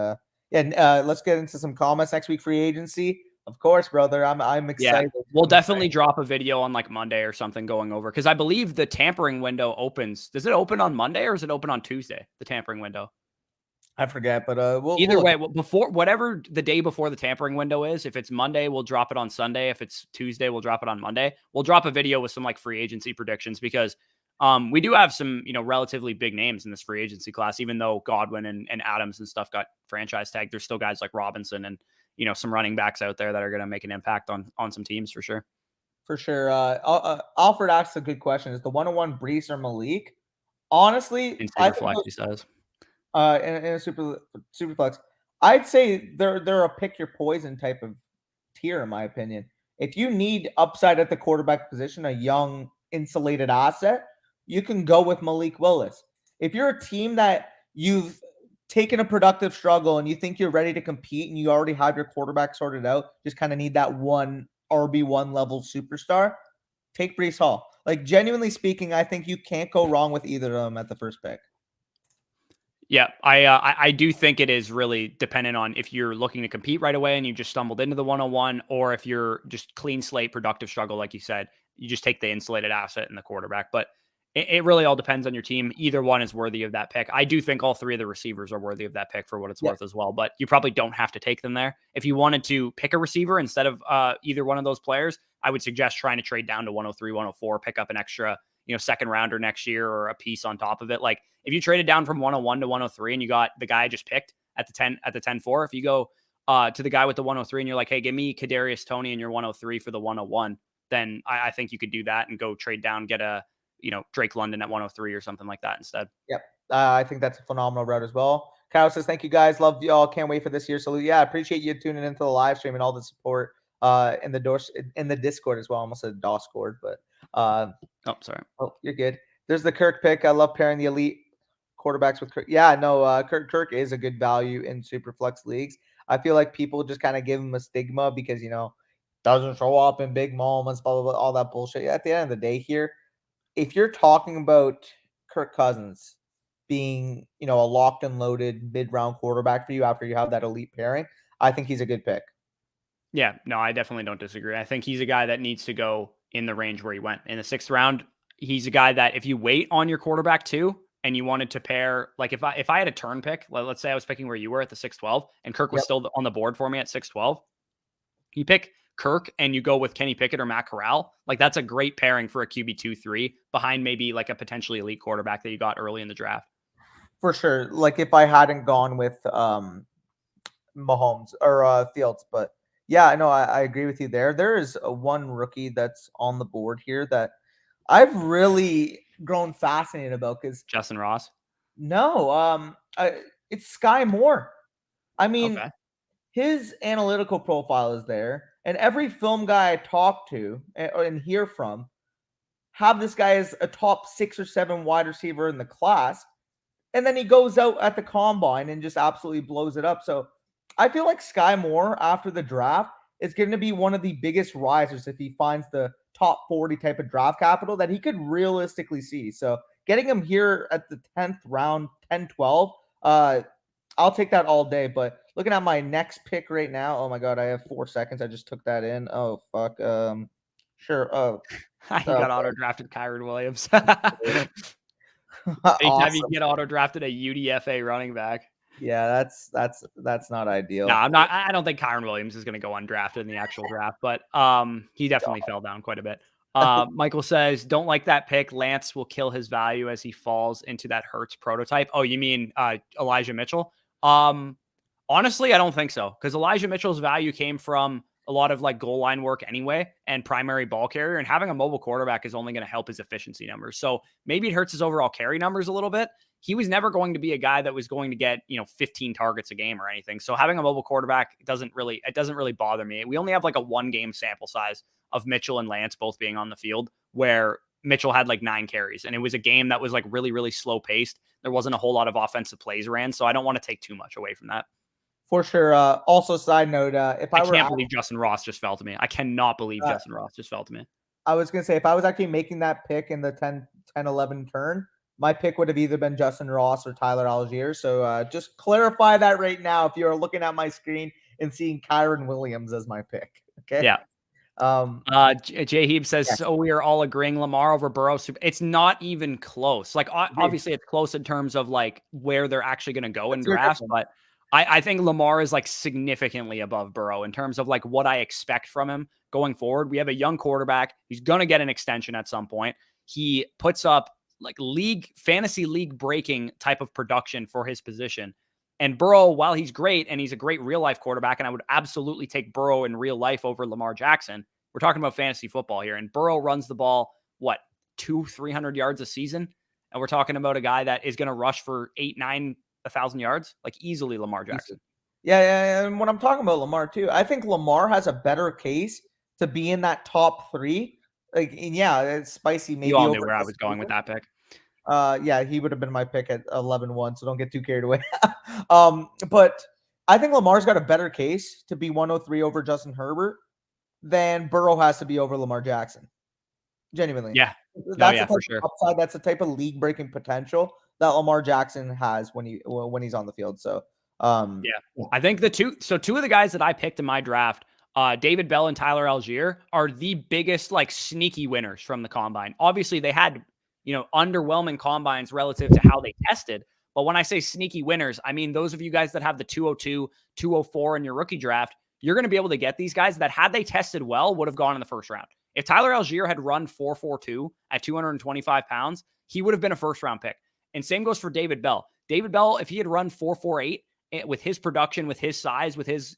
yeah. Let's get into some comments next week. Free agency, of course, brother. I'm excited. Yeah, we'll definitely drop a video on Monday or something going over, because I believe the tampering window opens. Does it open on Monday or is it open on Tuesday? The tampering window. I forget, but either way, before whatever the day before the tampering window is, if it's Monday, we'll drop it on Sunday. If it's Tuesday, we'll drop it on Monday. We'll drop a video with some free agency predictions, because we do have some, relatively big names in this free agency class, even though Godwin and Adams and stuff got franchise tagged. There's still guys like Robinson and, some running backs out there that are going to make an impact on some teams for sure. For sure. Alfred asks a good question. Is the 101 Brees or Malik? Honestly, in Superflex, he says. In a Superflex, I'd say they're a pick your poison type of tier, in my opinion. If you need upside at the quarterback position, a young insulated asset, you can go with Malik Willis. If you're a team that you've taken a productive struggle and you think you're ready to compete and you already have your quarterback sorted out, just kind of need that one RB1 level superstar, take Brees Hall. Genuinely speaking, I think you can't go wrong with either of them at the first pick. Yeah, I do think it is really dependent on if you're looking to compete right away and you just stumbled into the 101, or if you're just clean slate, productive struggle, like you said, you just take the insulated asset and the quarterback. But it really all depends on your team. Either one is worthy of that pick. I do think all three of the receivers are worthy of that pick for what it's worth as well, but you probably don't have to take them there. If you wanted to pick a receiver instead of either one of those players, I would suggest trying to trade down to 103, 104, pick up an extra, second rounder next year or a piece on top of it. If you traded down from 101 to 103 and you got the guy I just picked at the 10-4, if you go to the guy with the 103 and you're like, hey, give me Kadarius Toney and your 103 for the 101, then I think you could do that and go trade down, get a, Drake London at 103 or something like that instead. Yep. I think that's a phenomenal route as well. Kyle says, thank you guys. Love y'all. Can't wait for this year. So yeah, appreciate you tuning into the live stream and all the support in the Discord as well. I almost said Discord, but sorry. Oh, you're good. There's the Kirk pick. I love pairing the elite quarterbacks with Kirk. Yeah, no, Kirk is a good value in super flex leagues. I feel like people just kind of give him a stigma because, doesn't show up in big moments, blah, blah, blah, all that bullshit. At the end of the day here, if you're talking about Kirk Cousins being, a locked and loaded mid-round quarterback for you after you have that elite pairing, I think he's a good pick. Yeah, no, I definitely don't disagree. I think he's a guy that needs to go in the range where he went in the 6th round. He's a guy that if you wait on your quarterback too, and you wanted to pair, like if I had a turn pick, let's say I was picking where you were at the 6-12, and Kirk was Yep, still on the board for me at 6-12, you pick Kirk and you go with Kenny Pickett or Matt Corral. Like that's a great pairing for a QB 2-3 behind maybe like a potentially elite quarterback that you got early in the draft. for sure. Like if I hadn't gone with Mahomes or Fields, but yeah, I know I agree with you there. There is one rookie that's on the board here that I've really grown fascinated about because Justin Ross. no, it's Sky Moore. I mean, Okay. his analytical profile is there, and every film guy I talk to and hear from have this guy as a top 6 or 7 wide receiver in the class, and then he goes out at the combine and just absolutely blows it up. So I feel like Sky Moore after the draft is going to be one of the biggest risers if he finds the top 40 type of draft capital that he could realistically see. So getting him here at the 10th round, 10, 12, I'll take that all day. But looking at my next pick right now, oh my God, I have 4 seconds. I just took that in. Oh, fuck. Sure. Oh, He got auto drafted Kyron Williams. Anytime you awesome. get auto drafted a UDFA running back. Yeah, that's not No, ideal. I don't think Kyron Williams is going to go undrafted in the actual draft, but he definitely fell down quite a bit. Michael says, don't like that pick. Lance will kill his value as he falls into that Hurts prototype. Oh, you mean Elijah Mitchell? Honestly, I don't think so, because Elijah Mitchell's value came from a lot of like goal line work anyway and primary ball carrier, and having a mobile quarterback is only going to help his efficiency numbers. So maybe it hurts his overall carry numbers a little bit. He was never going to be a guy that was going to get, 15 targets a game or anything. So having a mobile quarterback doesn't really bother me. We only have like a 1-game sample size of Mitchell and Lance both being on the field, where Mitchell had like 9 carries, and it was a game that was like really, really slow paced. There wasn't a whole lot of offensive plays ran. So I don't want to take too much away from that. For sure. Also, side note, if I I were, can't believe Justin Ross just fell to me. I cannot believe Justin Ross just fell to me. I was gonna say if I was actually making that pick in the 10, 10, 11 turn, my pick would have either been Justin Ross or Tyler Algier. So just clarify that right now if you're looking at my screen and seeing Kyron Williams as my pick. Okay. Yeah. Um, Jay Heeb says, yeah, so we are all agreeing Lamar over Burrow. It's not even close. Like, agreed. obviously, it's close in terms of like where they're actually going to go in What's your drafts, difference? but I think Lamar is like significantly above Burrow in terms of like what I expect from him going forward. We have a young quarterback. He's going to get an extension at some point. He puts up like fantasy league breaking type of production for his position. And Burrow, while he's great and he's a great real life quarterback, and I would absolutely take Burrow in real life over Lamar Jackson, we're talking about fantasy football here. And Burrow runs the ball, 300 yards a season? And we're talking about a guy that is going to rush for 1,000 yards, like easily Lamar Jackson. Yeah. And when I'm talking about Lamar too, I think Lamar has a better case to be in that top 3. Like, and yeah, it's spicy. Maybe You all over knew where I this was going with season. that pick. Yeah, he would have been my pick at 11-1, so don't get too carried away. But I think Lamar's got a better case to be 103 over Justin Herbert than Burrow has to be over Lamar Jackson. Genuinely. Yeah. No, That's the yeah, type for of sure. upside, that's the type of league breaking potential that Lamar Jackson has when he's on the field. So Yeah. I think two of the guys that I picked in my draft, David Bell and Tyler Algier, are the biggest like sneaky winners from the combine. Obviously, they had, underwhelming combines relative to how they tested. But when I say sneaky winners, I mean those of you guys that have the 202, 204 in your rookie draft, you're going to be able to get these guys that, had they tested well, would have gone in the first round. If Tyler Algier had run 4.42 at 225 pounds, he would have been a first round pick. And same goes for David Bell. David Bell, if he had run 4.48, with his production, with his size, with his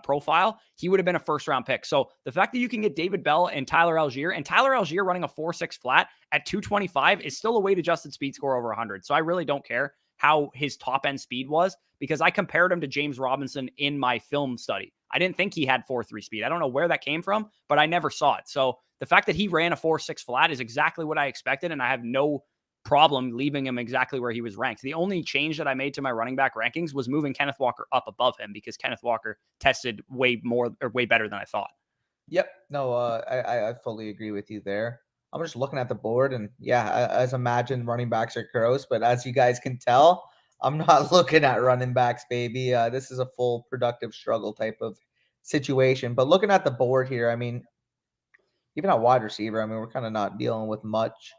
profile, he would have been a first round pick. So the fact that you can get David Bell and Tyler Algier running a 4.6 flat at 225 is still a weight adjusted speed score over 100. So I really don't care how his top end speed was, because I compared him to James Robinson in my film study. I didn't think he had 4.3 speed. I don't know where that came from, but I never saw it. So the fact that he ran a 4.6 flat is exactly what I expected, and I have no problem leaving him exactly where he was ranked. The only change that I made to my running back rankings was moving Kenneth Walker up above him, because Kenneth Walker tested way better than I thought. yep. No, I fully agree with you there. I'm just looking at the board, and yeah, as imagined, running backs are gross. But as you guys can tell, I'm not looking at running backs, baby. This is a full productive struggle type of situation. But looking at the board here, I mean, even at wide receiver, I mean, we're kind of not dealing with much.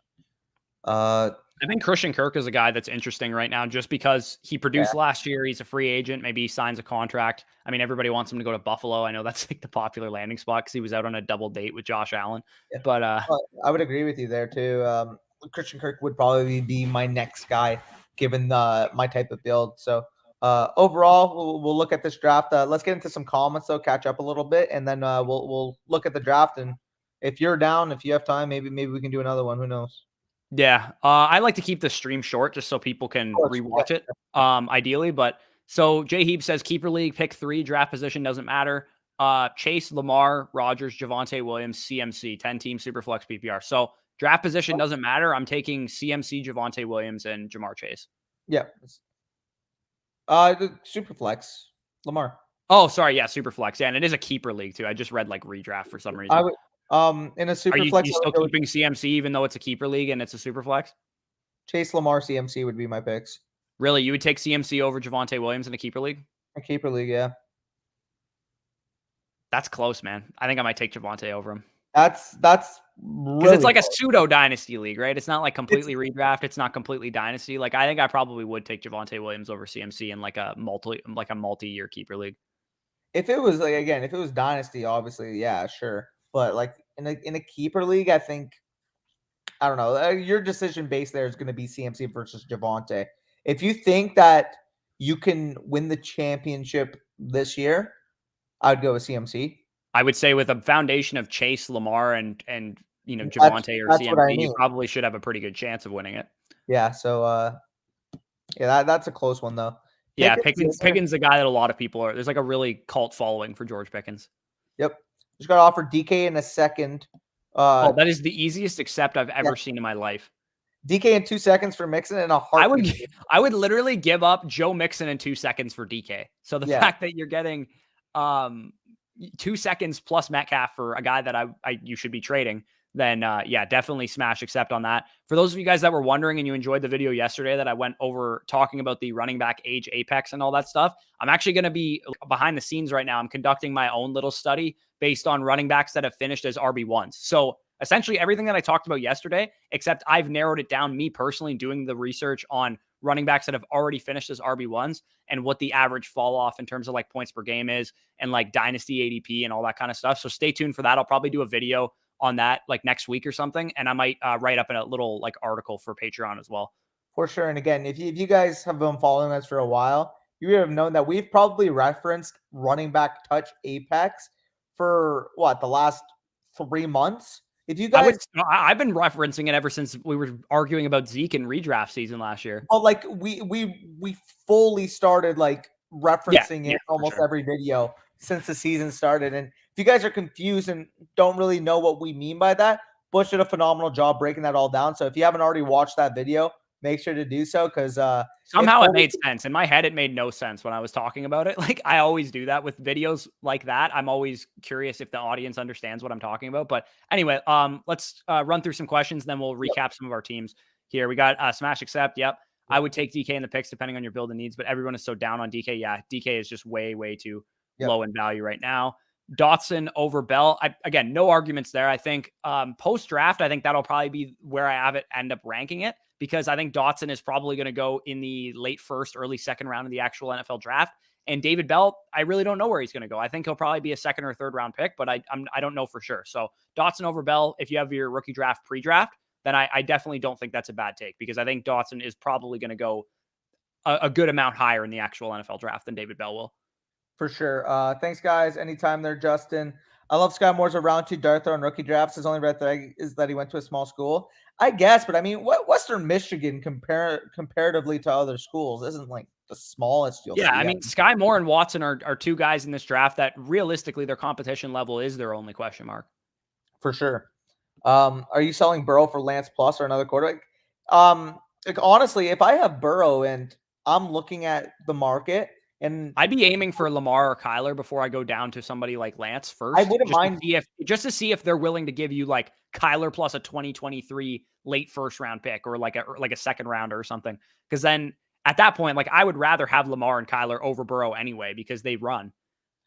I think Christian Kirk is a guy that's interesting right now just because he Yeah, produced last year. He's a free agent. Maybe he signs a contract. I mean, everybody wants him to go to Buffalo. I know that's like the popular landing spot because he was out on a double date with Josh Allen. yeah. But I would agree with you there too. Christian Kirk would probably be my next guy given my type of build. So overall, we'll look at this draft. Let's get into some comments though, catch up a little bit, and then we'll look at the draft. And if you're down, if you have time, maybe we can do another one. Who knows? yeah, I like to keep the stream short just so people can Of course, rewatch it, ideally. But so Jay Heap says keeper league, pick 3, draft position doesn't matter. Chase, Lamar, Rogers, Javonte Williams, CMC, 10-team Superflex PPR. So draft position doesn't matter. I'm taking CMC, Javonte Williams, and Jamar Chase. yeah. Superflex, Lamar. Oh, sorry, yeah, Superflex. Yeah, and it is a keeper league too. I just read like redraft for some reason. I would in a Are you Superflex, still keeping CMC even though it's a keeper league and it's a Superflex? Chase, Lamar, CMC would be my picks. Really, you would take CMC over Javonte Williams in a keeper league? A keeper league, yeah. That's close, man. I think I might take Javonte over him. That's Because really it's like close. a pseudo dynasty league, right? It's not like completely redraft. It's not completely dynasty. Like I think I probably would take Javonte Williams over CMC in like a multi-year keeper league. If it was like again, if it was dynasty, obviously, yeah, sure. But like in a keeper league, I think I don't know. Your decision base there is going to be CMC versus Javonte. If you think that you can win the championship this year, I'd go with CMC. I would say with a foundation of Chase, Lamar, and That's Javonte or that's what I CMC, you mean. probably should have a pretty good chance of winning it. Yeah. So yeah, that's a close one though. Yeah, Pickens, Pickens the guy that a lot of people are. There's like a really cult following for George Pickens. Yep. Just got offered DK in a second. Oh, that is the easiest accept I've ever seen in my life. DK in 2 seconds for Mixon and a heartbeat. I would literally give up Joe Mixon in 2 seconds for DK. So the fact that you're getting 2 seconds plus Metcalf for a guy that you should be trading, then yeah, definitely smash accept on that. For those of you guys that were wondering and you enjoyed the video yesterday that I went over talking about the running back age apex and all that stuff, I'm actually going to be behind the scenes right now. I'm conducting my own little study based on running backs that have finished as RB1s. So essentially everything that I talked about yesterday, except I've narrowed it down, me personally doing the research on running backs that have already finished as RB1s and what the average fall off in terms of like points per game is and like dynasty ADP and all that kind of stuff. So stay tuned for that. I'll probably do a video on that like next week or something. And I might write up in a little like article for Patreon as well. For sure. And again, if you guys have been following us for a while, you would have known that we've probably referenced running back touch apex for what, the last 3 months? If you guys, I've been referencing it ever since we were arguing about Zeke in redraft season last year. well, like we fully started like referencing it almost every video since the season started. And if you guys are confused and don't really know what we mean by that, Bush did a phenomenal job breaking that all down. So if you haven't already watched that video, make sure to do so because somehow it made sense. In my head, it made no sense when I was talking about it. Like I always do that with videos like that. I'm always curious if the audience understands what I'm talking about. But anyway, let's run through some questions, then we'll recap some of our teams here. We got Smash Accept. Yep. I would take DK in the picks depending on your build and needs, but everyone is so down on DK. Yeah, DK is just way too low in value right now. Dotson over Bell. Again, no arguments there. I think post draft, I think that'll probably be where I have it end up ranking it because I think Dotson is probably going to go in the late first, early second round of the actual NFL draft. And David Bell, I really don't know where he's going to go. I think he'll probably be a second or third round pick, but I don't know for sure. So Dotson over Bell, if you have your rookie draft pre-draft, then I definitely don't think that's a bad take because I think Dotson is probably going to go a good amount higher in the actual NFL draft than David Bell will. For sure. Thanks, guys. Anytime there, Justin. I love Sky Moore's a round 2 dart throw on rookie drafts. His only red flag is that he went to a small school. I guess, but I mean, what Western Michigan comparatively to other schools isn't like the smallest you'll see. I mean, Sky Moore and Watson are 2 guys in this draft that realistically their competition level is their only question mark. For sure. Are you selling Burrow for Lance Plus or another quarterback? Like honestly, if I have Burrow and I'm looking at the market And I'd be aiming for Lamar or Kyler before I go down to somebody like Lance I first, wouldn't mind. just to see if they're willing to give you like Kyler plus a 2023 late first round pick or like a second rounder or something. Because then at that point, like I would rather have Lamar and Kyler over Burrow anyway because they run.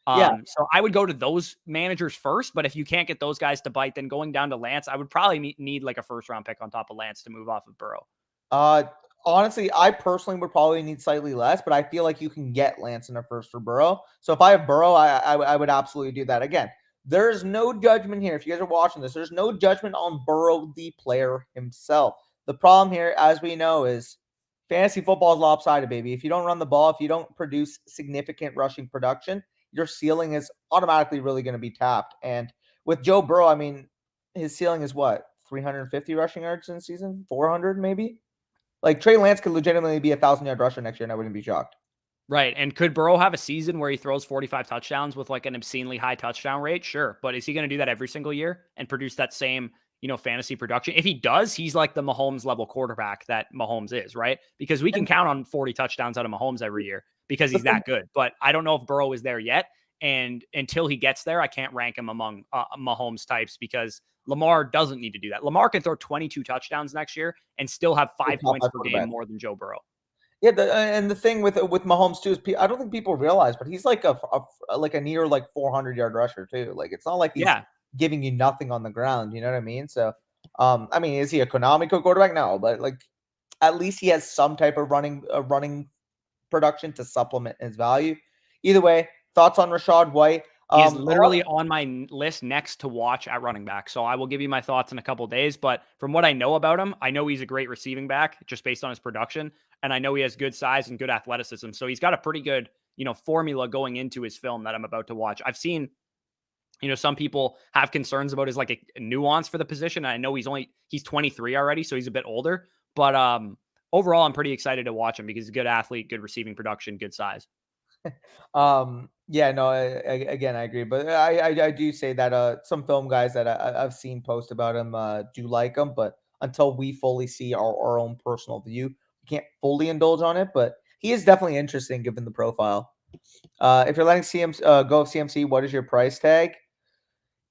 Yeah. So I would go to those managers first. But if you can't get those guys to bite, then going down to Lance, I would probably need like a first round pick on top of Lance to move off of Burrow. Uh, Honestly, I personally would probably need slightly less, but I feel like you can get Lance in a first for Burrow. So if I have Burrow, I would absolutely do that. Again, there's no judgment here. If you guys are watching this, there's no judgment on Burrow, the player himself. The problem here, as we know, is fantasy football is lopsided, baby. If you don't run the ball, if you don't produce significant rushing production, your ceiling is automatically really going to be tapped. And with Joe Burrow, I mean, his ceiling is what? 350 rushing yards in the season? 400 maybe? Like Trey Lance could legitimately be 1,000-yard rusher next year, and I wouldn't be shocked. Right. And could Burrow have a season where he throws 45 touchdowns with like an obscenely high touchdown rate? Sure. But is he going to do that every single year and produce that same, fantasy production? If he does, he's like the Mahomes level quarterback that Mahomes is, right? Because we can And count on 40 touchdowns out of Mahomes every year because the he's thing, that good. But I don't know if Burrow is there yet. And until he gets there, I can't rank him among Mahomes types because Lamar doesn't need to do that. Lamar can throw 22 touchdowns next year and still have the 5 top points five per game quarterback. more than Joe Burrow. Yeah, and the thing with Mahomes too is I don't think people realize, but he's like a near like 400-yard rusher too. Like it's not like he's Yeah. giving you nothing on the ground. You know what I mean? So, I mean, is he a canonical quarterback? No, but like at least he has some type of running production to supplement his value. Either way, thoughts on Rashad White? He is A lot literally on my list next to watch at running back. So I will give you my thoughts in a couple days. But from what I know about him, I know he's a great receiving back just based on his production. And I know he has good size and good athleticism. So he's got a pretty good, formula going into his film that I'm about to watch. I've seen, some people have concerns about his like a nuance for the position. I know he's 23 already, so he's a bit older. But overall, I'm pretty excited to watch him because he's a good athlete, good receiving production, good size. Yeah, no, again, I agree, but I do say that some film guys that I've seen post about him do like him, but until we fully see our own personal view, we can't fully indulge on it. But he is definitely interesting given the profile. If you're letting CMC go of CMC, what is your price tag?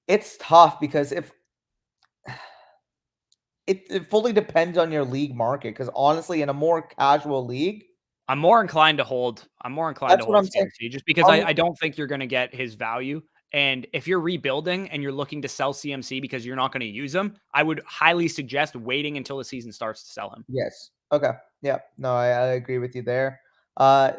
It's tough because if it fully depends on your league market. Because honestly, in a more casual league, I'm more inclined to hold. I'm more inclined to that's what hold I'm saying. CMC just because Um, I don't think you're going to get his value. And if you're rebuilding and you're looking to sell CMC because you're not going to use him, I would highly suggest waiting until the season starts to sell him. Yes. Okay. Yeah. No, I agree with you there. Uh,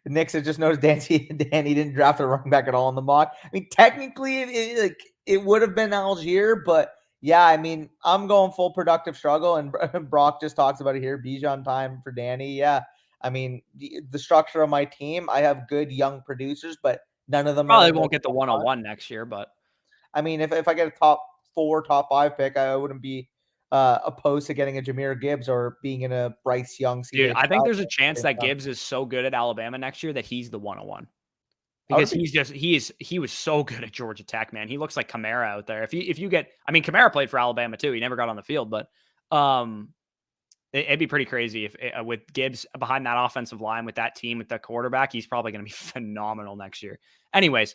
Knicks had just noticed Danny didn't draft a running back at all in the mock. I mean, technically, it would have been Algier, but yeah, I mean, I'm going full productive struggle, and Brock just talks about it here. Bijan time for Danny. Yeah. I mean, the structure of my team, I have good young producers, but none of them are Probably going to go won't get the top five. 101 next year, but I mean, if I get a top 4, top 5 pick, I wouldn't be opposed to getting a Jahmyr Gibbs or being in a Bryce Young, dude, CJ I think Stroud. there's a chance that Gibbs is so good at Alabama next year that he's the 101 I would because be he was so good at Georgia Tech, man. He looks like Kamara out there. If you get, I mean, Kamara played for Alabama too. He never got on the field, but um, it'd be pretty crazy if with Gibbs behind that offensive line with that team with that quarterback, he's probably going to be phenomenal next year. Anyways,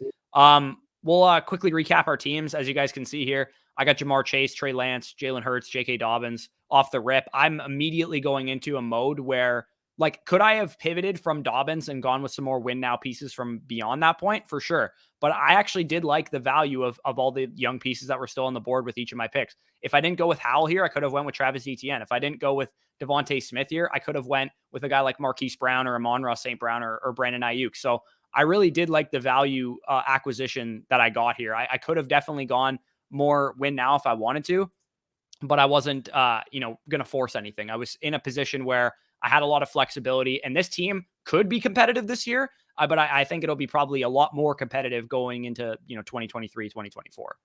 we'll quickly recap our teams. As you guys can see here, I got Jamar Chase, Trey Lance, Jalen Hurts, J.K. Dobbins off the rip. I'm immediately going into a mode where, like, could I have pivoted from Dobbins and gone with some more win now pieces from beyond that point? For sure. But I actually did like the value of all the young pieces that were still on the board with each of my picks. If I didn't go with Howell here, I could have went with Travis Etienne. If I didn't go with Devontae Smith here, I could have went with a guy like Marquise Brown or Amon-Ra St. Brown or Brandon Ayuk. So I really did like the value acquisition that I got here. I could have definitely gone more win now if I wanted to, but I wasn't, going to force anything. I was in a position where I had a lot of flexibility, and this team could be competitive this year, but I think it'll be probably a lot more competitive going into 2023, 2024.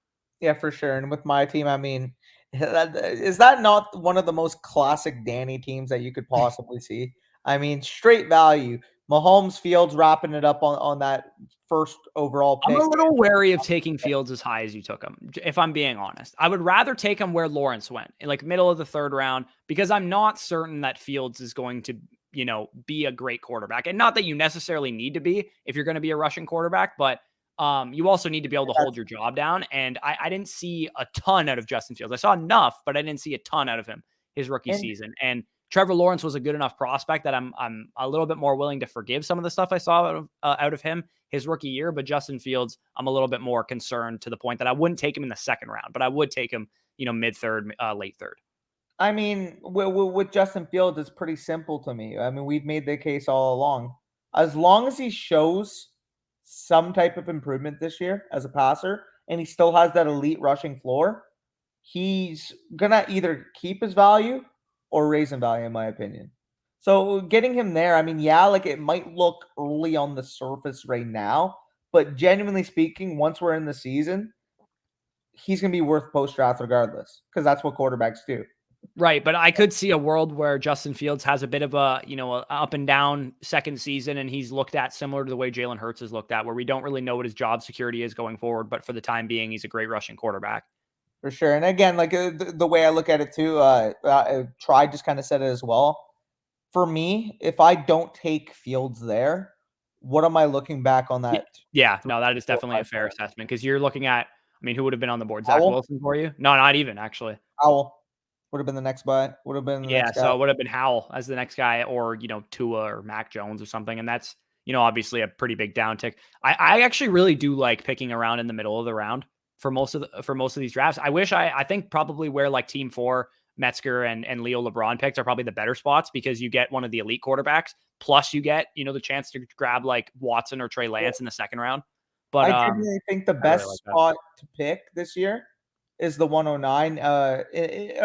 Yeah, for sure. And with my team, I mean, is that not one of the most classic Danny teams that you could possibly see? I mean, straight value. Mahomes Fields wrapping it up on that first overall I'm pick. a little wary of taking Fields as high as you took him, if I'm being honest. I would rather take him where Lawrence went, in like middle of the third round, because I'm not certain that Fields is going to be a great quarterback. And not that you necessarily need to be if you're going to be a rushing quarterback, but you also need to be able to hold your job down. And I didn't see a ton out of Justin Fields. I saw enough, but I didn't see a ton out of him his rookie season. And Trevor Lawrence was a good enough prospect that I'm a little bit more willing to forgive some of the stuff I saw out of him his rookie year. But Justin Fields, I'm a little bit more concerned to the point that I wouldn't take him in the second round, but I would take him, mid third, late third. I mean, with Justin Fields, it's pretty simple to me. I mean, we've made the case all along. As long as he shows some type of improvement this year as a passer, and he still has that elite rushing floor, he's gonna either keep his value or raise in value, in my opinion. So getting him there, I mean, yeah, like it might look early on the surface right now, but genuinely speaking, once we're in the season, he's gonna be worth post draft regardless, because that's what quarterbacks do. Right, but I could see a world where Justin Fields has a bit of a, a up and down second season, and he's looked at similar to the way Jalen Hurts is looked at, where we don't really know what his job security is going forward, but for the time being, he's a great rushing quarterback. For sure. And again, like the way I look at it too, Try just kind of said it as well. For me, if I don't take Fields there, what am I looking back on that? Yeah, no, that is definitely a fair assessment, because you're looking at, who would have been on the board? Zach Howell? Wilson for you? No, not even, actually. Howell would have been the next buy. Would have been the next guy. So it would have been Howell as the next guy, or, Tua or Mac Jones or something. And that's, obviously a pretty big downtick. I actually really do like picking around in the middle of the round for most of these drafts. I think probably where like Team 4, Metzger and Leo LeBron picks are probably the better spots, because you get one of the elite quarterbacks, plus you get, the chance to grab like Watson or Trey Lance in the second round. But I genuinely think the best spot to pick this year is the 109 in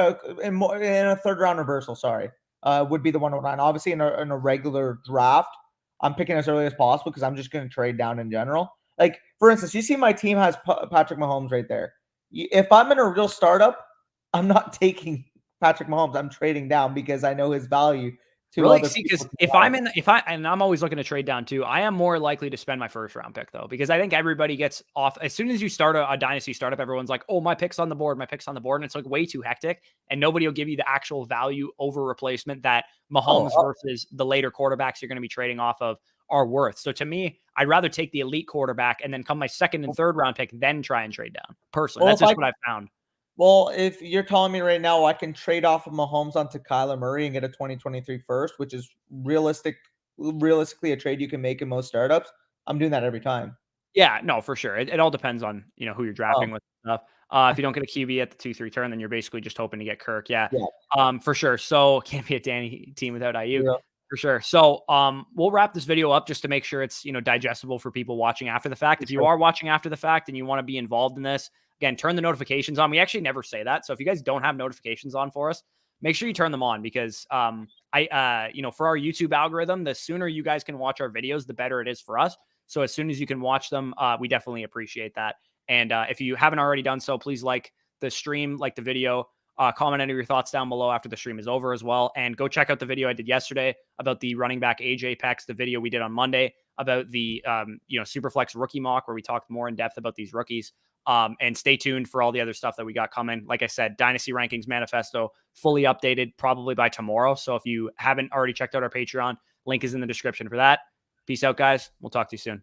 a third round reversal. Sorry, would be the 109. Obviously, in a regular draft, I'm picking as early as possible because I'm just going to trade down in general. Like, for instance, you see my team has Patrick Mahomes right there. If I'm in a real startup, I'm not taking Patrick Mahomes. I'm trading down because I know his value. Really, see, because I'm always looking to trade down too. I am more likely to spend my first round pick though, because I think everybody gets off as soon as you start a dynasty startup. Everyone's like, "Oh, my pick's on the board, and it's like way too hectic, and nobody will give you the actual value over replacement that Mahomes versus the later quarterbacks you're going to be trading off of are worth. So to me, I'd rather take the elite quarterback and then come my second and third round pick, then try and trade down. Personally, that's just what I've found. Well, if you're telling me right now I can trade off of Mahomes onto Kyler Murray and get a 2023 first, which is realistically a trade you can make in most startups, I'm doing that every time. Yeah, no, for sure. It all depends on, who you're drafting with and stuff. If you don't get a QB at the 2-3 turn, then you're basically just hoping to get Kirk. Yeah. For sure. So can't be a Danny team without IU. Yeah. For sure. So we'll wrap this video up just to make sure it's, digestible for people watching after the fact. If you are watching after the fact and you want to be involved in this, again, turn the notifications on. We actually never say that. So if you guys don't have notifications on for us, make sure you turn them on, because for our YouTube algorithm, the sooner you guys can watch our videos, the better it is for us. So as soon as you can watch them, we definitely appreciate that. And if you haven't already done so, please like the stream, like the video, comment any of your thoughts down below after the stream is over as well. And go check out the video I did yesterday about the running back AJ Pex, the video we did on Monday about the, Superflex rookie mock, where we talked more in depth about these rookies. And stay tuned for all the other stuff that we got coming. Like I said, Dynasty Rankings Manifesto fully updated probably by tomorrow. So if you haven't already checked out our Patreon, link is in the description for that. Peace out, guys. We'll talk to you soon.